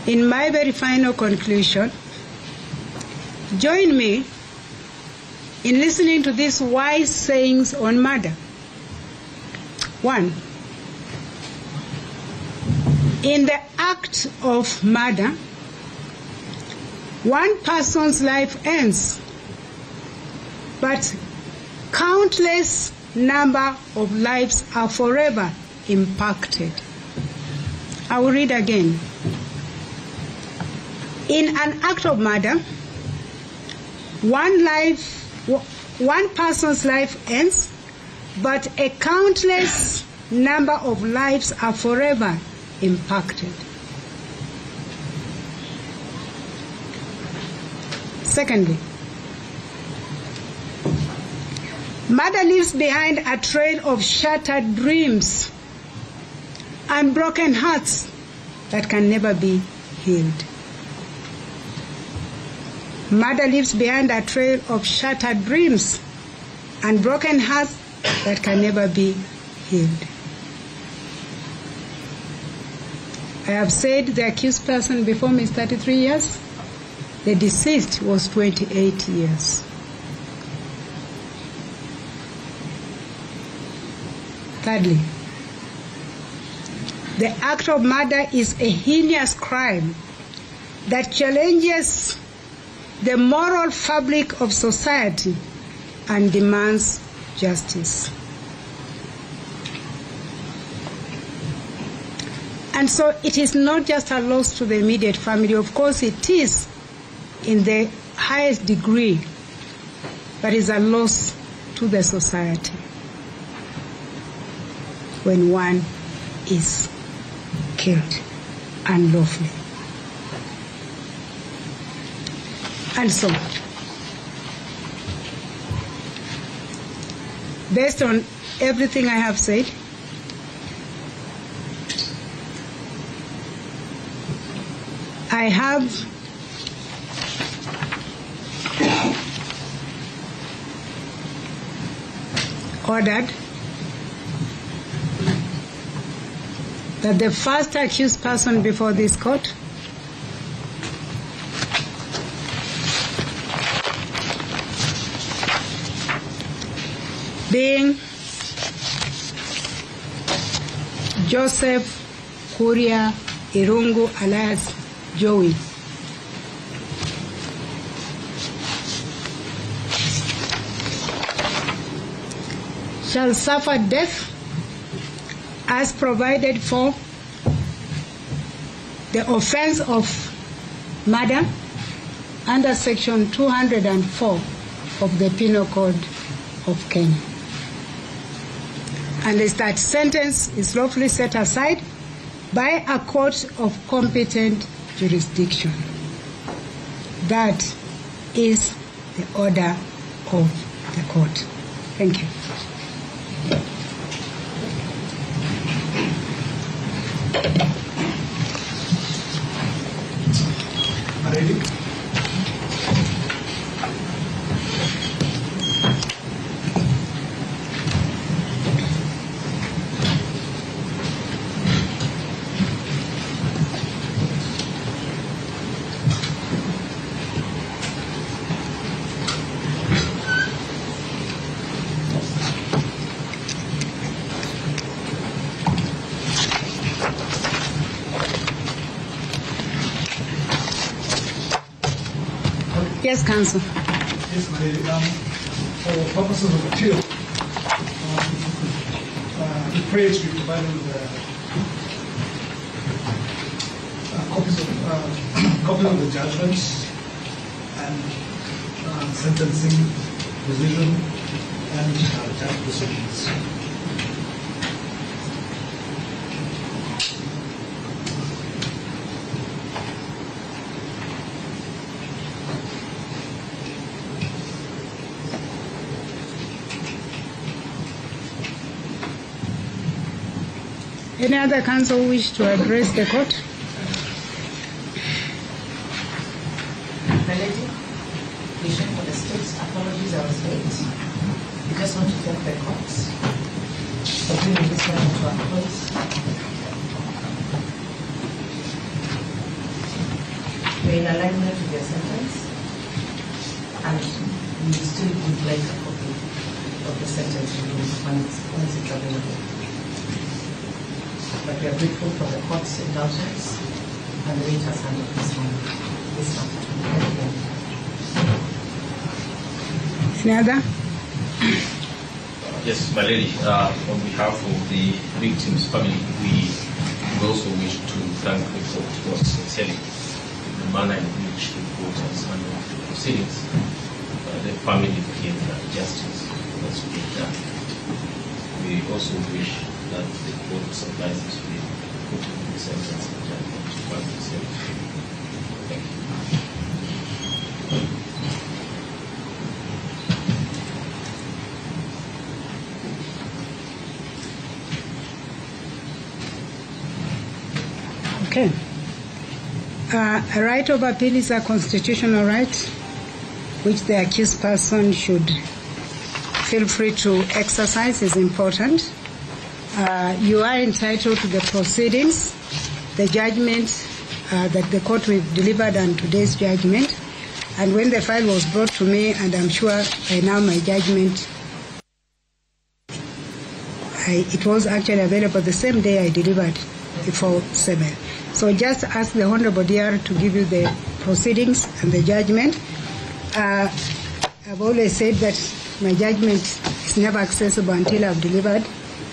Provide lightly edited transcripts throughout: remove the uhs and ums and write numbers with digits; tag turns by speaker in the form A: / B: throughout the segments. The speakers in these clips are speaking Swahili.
A: In my very final conclusion, join me in listening to these wise sayings on murder. 1. In the act of murder, one person's life ends, but countless number of lives are forever impacted. I will read again. In an act of murder, one person's life ends, but a countless number of lives are forever impacted. Secondly, murder leaves behind a trail of shattered dreams and broken hearts that can never be healed. Murder leaves behind a trail of shattered dreams and broken hearts that can never be healed. I have said the accused person before me is 33 years. The deceased was 28 years. Thirdly, the act of murder is a heinous crime that challenges the moral fabric of society and demands justice. And so it is not just a loss to the immediate family. Of course it is in the highest degree, but it's a loss to the society when one is killed unlawfully. And so, based on everything I have said, I have ordered that the first accused person before this court being Joseph Kuria Irungu alias Jowie, shall suffer death as provided for the offense of murder under section 204 of the Penal Code of Kenya. Unless that sentence is lawfully set aside by a court of competent jurisdiction. That is the order of the court. Thank you. Yes, Counsel.
B: Yes, my lady. For purposes of appeal, we pray to be provided with copies of the judgments and sentencing decision and judge proceedings.
A: Any other counsel wish to address the court?
C: Melody, patient for the state's apologies are states. We just want to thank the courts for bringing this matter to a close. in alignment with their sentence, and we still would like a copy of the sentence once it's available. But we are grateful for the court's indulgence and the way it has handled this matter.
A: Any other?
D: Yes, my lady, on behalf of the victim's family, we also wish to thank the court for sincerely the manner in which the court has handled the proceedings. The family became justice was being done. We also wish that the court suffices with putting the sentence in judgment to pass the sentence. Thank you.
A: Okay. A right of appeal is a constitutional right which the accused person should feel free to exercise. Is important. You are entitled to the proceedings, the judgment that the court will delivered on today's judgment. And when the file was brought to me, and I'm sure by now my judgment, it was actually available the same day I delivered before 7. So just ask the Honorable DR to give you the proceedings and the judgment. I've always said that my judgment is never accessible until I've delivered.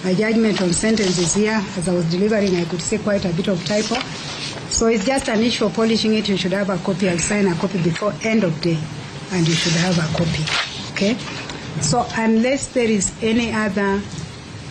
A: My judgment on sentence is here. As I was delivering, I could see quite a bit of typo. So it's just an issue of polishing it. You should have a copy. I'll sign a copy before end of day, and you should have a copy. Okay? So unless there is any other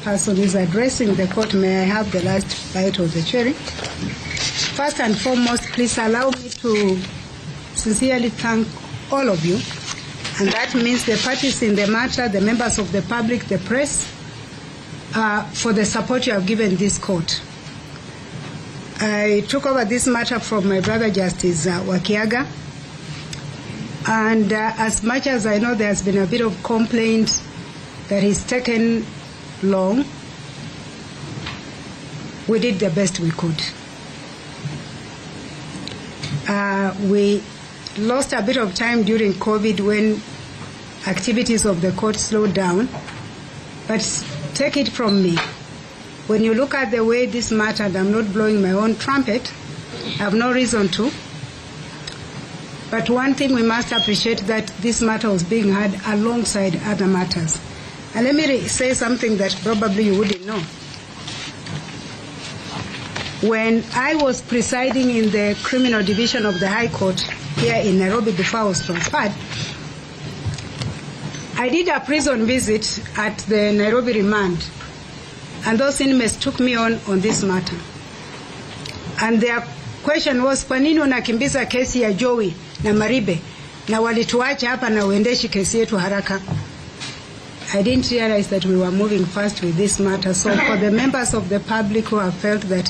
A: person who is addressing the court, may I have the last bite of the cherry? First and foremost, please allow me to sincerely thank all of you, and that means the parties in the matter, the members of the public, the press, for the support you have given this court. I took over this matter from my brother Justice Wakiaga, and as much as I know there has been a bit of complaint that he's taken long, we did the best we could. We lost a bit of time during COVID when activities of the court slowed down, but take it from me, when you look at the way this matter, and I'm not blowing my own trumpet, I have no reason to, but one thing we must appreciate, that this matter was being had alongside other matters. And let me say something that probably you wouldn't know. When I was presiding in the criminal division of the High Court here in Nairobi before I was transferred, I did a prison visit at the Nairobi remand, and those inmates took me on this matter. And their question was, kwa nini unakimbiza kesi ya Jowie na Maribe na walituacha hapa na uendeshi kesi yetu haraka? I didn't realize that we were moving fast with this matter. So for the members of the public who have felt that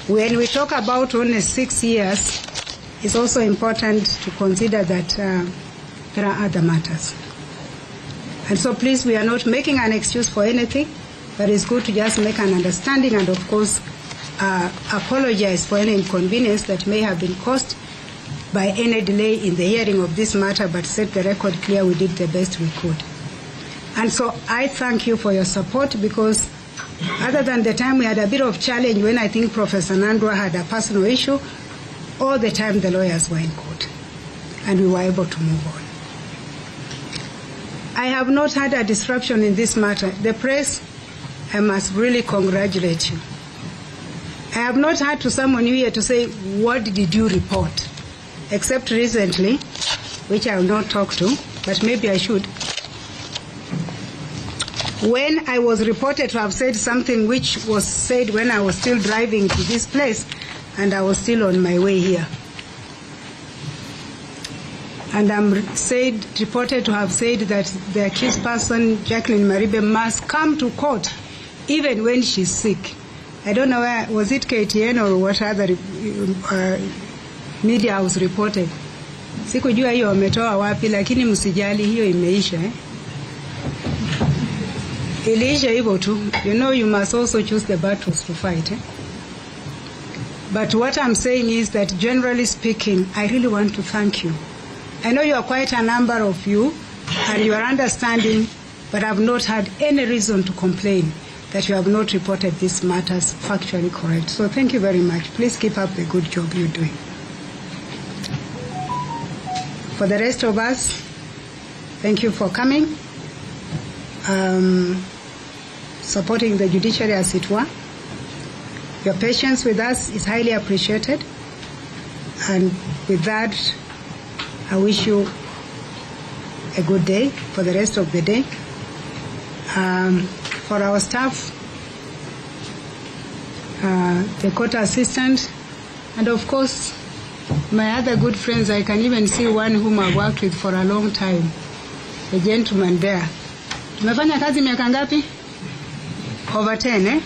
A: when we talk about only 6 years, it's also important to consider that there are other matters. And so please, we are not making an excuse for anything, but it's good to just make an understanding and, of course, apologize for any inconvenience that may have been caused by any delay in the hearing of this matter, but set the record clear we did the best we could. And so I thank you for your support, because other than the time we had a bit of challenge when I think Professor Nandwa had a personal issue, all the time the lawyers were in court, and we were able to move on. I have not had a disruption in this matter. The press, I must really congratulate you. I have not had to summon you here to say, what did you report? Except recently, which I will not talk to, but maybe I should. When I was reported to have said something which was said when I was still driving to this place, and I was still on my way here. And I'm reported to have said that the accused person, Jacqueline Maribe, must come to court even when she's sick. I don't know where, was it KTN or what other media house reported. Sikujua hiyo wametoa wapi, lakini msijali, hiyo imeisha. Iliisha hivyo tu. You know, you must also choose the battles to fight. But what I'm saying is that generally speaking, I really want to thank you. I know you are quite a number of you, and you are understanding, but I've not had any reason to complain that you have not reported these matters factually correct. So thank you very much. Please keep up the good job you're doing. For the rest of us, thank you for coming, supporting the judiciary as it were. Your patience with us is highly appreciated. And with that, I wish you a good day for the rest of the day. For our staff, the court assistant, and of course, my other good friends. I can even see one whom I've worked with for a long time, the gentleman there. Tumefanya kazi miaka ngapi? Over 10, eh?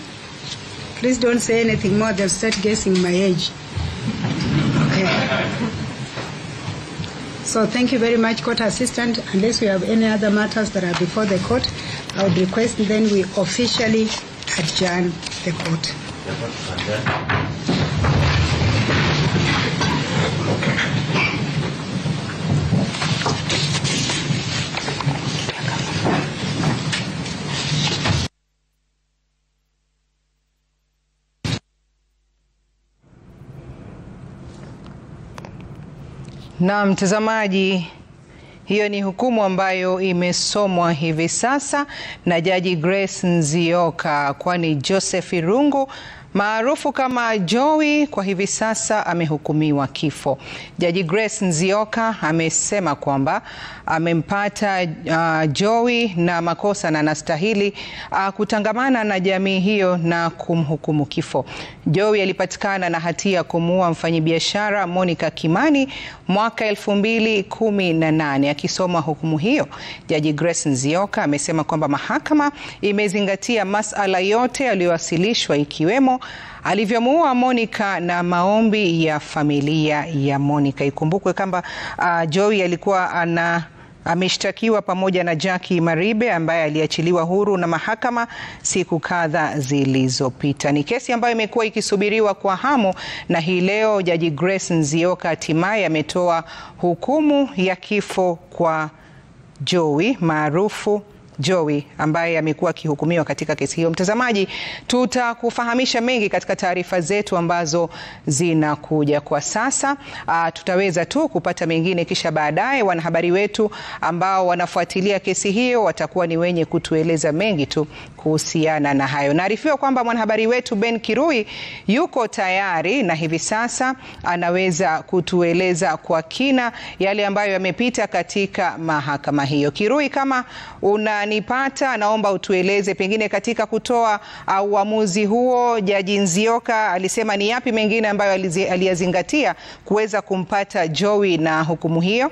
A: Please don't say anything more, they'll start guessing my age. Okay. So thank you very much, court assistant. Unless we have any other matters that are before the court, I would request then we officially adjourn the court.
E: Na mtazamaji, hiyo ni hukumu ambayo imesomwa hivi sasa na Jaji Grace Nzioka, kwani Jowie Irungu maarufu kama Jowie kwa hivi sasa amehukumiwa kifo. Jaji Grace Nzioka amesema kwamba amempata Jowie na makosa na anastahili kutangamana na jamii hiyo na kumhukumu kifo. Jowie alipatikana na hatia ya kumuua mfanyabiashara Monica Kimani mwaka 2018. Akisoma hukumu hiyo, Jaji Grace Nzioka amesema kwamba mahakama imezingatia masuala yote yaliyowasilishwa ikiwemo alivyomuua Monica na maombi ya familia ya Monica. Ikumbukwe kwamba Jowie alikuwa ameshtakiwa pamoja na Jackie Maribe ambaye aliachiliwa huru na mahakama siku kadhaa zilizopita. Ni kesi ambayo imekuwa ikisubiriwa kwa hamu, na hii leo Jaji Grace Nzioka hatimaye ametoa hukumu ya kifo kwa Jowie maarufu Jowie ambaye amekuwa akihukumiwa katika kesi hiyo. Mtazamaji, tutakufahamisha mengi katika taarifa zetu ambazo zinakuja. Kwa sasa tutaweza tu kupata mengine, kisha baadaye wanahabari wetu ambao wanafuatilia kesi hiyo watakuwa ni wenye kutueleza mengi tu kuhusiana na hayo. Naarifiwa kwamba mwanahabari wetu Ben Kirui yuko tayari na hivi sasa anaweza kutueleza kwa kina yale ambayo yamepita katika mahakama hiyo. Kirui, kama unanipata, naomba utueleze pengine katika kutoa uamuzi huo, Jaji Nzioka alisema ni yapi mengine ambayo aliyazingatia kuweza kumpata Jowie na hukumu hiyo?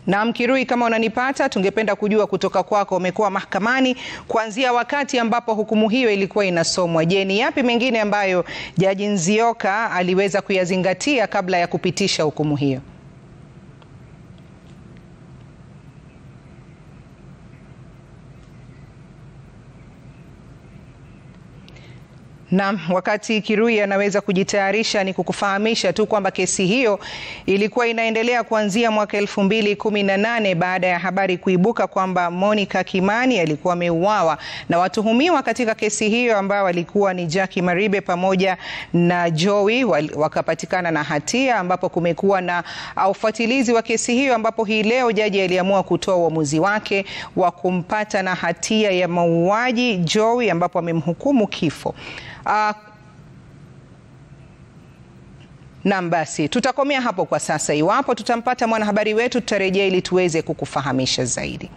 E: Na Kirui, kama unanipata, tungependa kujua kutoka kwako, umekuwa mahakamani kuanzia wakati ambapo hukumu hiyo ilikuwa inasomwa. Je, ni yapi mengine ambayo Jaji Nzioka aliweza kuyazingatia kabla ya kupitisha hukumu hiyo? Na wakati Kirui anaweza kujitayarisha, ni kukufahamisha tu kwamba kesi hiyo ilikuwa inaendelea kuanzia mwaka 2018 baada ya habari kuibuka kwamba Monica Kimani alikuwa ameuawa, na watuhumiwa katika kesi hiyo ambao walikuwa ni Jackie Maribe pamoja na Jowie wakapatikana na hatia, ambapo kumekuwa na ufuatilizi wa kesi hiyo, ambapo hii leo jaji aliamua kutoa uamuzi wake wa kumpata na hatia ya mauaji Jowie, ambapo amemhukumu kifo. Na basi tutakomea hapo kwa sasa. Iwapo tutampata mwanahabari wetu, tutarejea ili tuweze kukufahamisha zaidi.